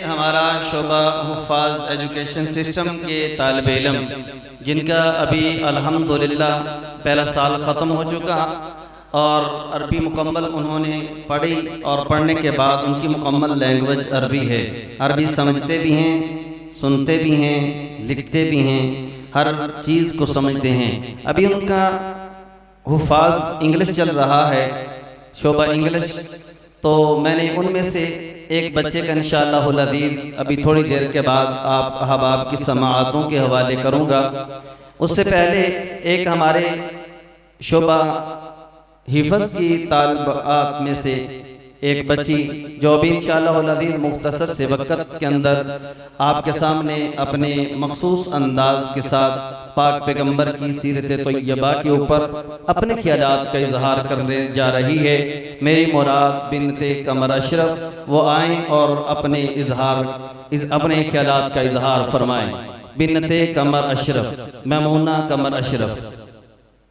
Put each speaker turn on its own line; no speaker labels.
हमारा शोबा हुफ़ाज़ education system के तालिब इल्म जिनका अभी अल्हम्दुलिल्लाह पहला साल ख़त्म हो चुका और अरबी मुकम्मल उन्होंने पढ़ी और पढ़ने के बाद उनकी मुकम्मल लैंग्वेज अरबी है। अरबी समझते भी हैं, सुनते भी हैं, लिखते भी हैं, हर चीज़ को समझते हैं। अभी उनका हुफ़ाज़ इंग्लिश चल रहा है, शोबा इंग्लिश। तो मैंने उनमें से एक बच्चे का इंशाअल्लाहुल अज़ीज़ अभी थोड़ी देर के बाद आप अहबाब की समाअतों के हवाले करूँगा। उससे पहले एक हमारे शोबा हिफ़्ज़ की तालिबात में से एक बच्ची जो भी इंशाअल्लाहुल अज़ीज़ मुख्तसर से वक़्त के अंदर आपके सामने अपने मखसूस अंदाज के साथ पाक पैगम्बर की सीरत तैयबा के ऊपर अपने ख्यालात का इजहार करने जा रही है। मेरी मुराद बिनते कमर अशरफ वो आएँ और अपने ख्यालात का इजहार फरमाएँ। बिनते कमर अशरफ, मैमूना कमर अशरफ।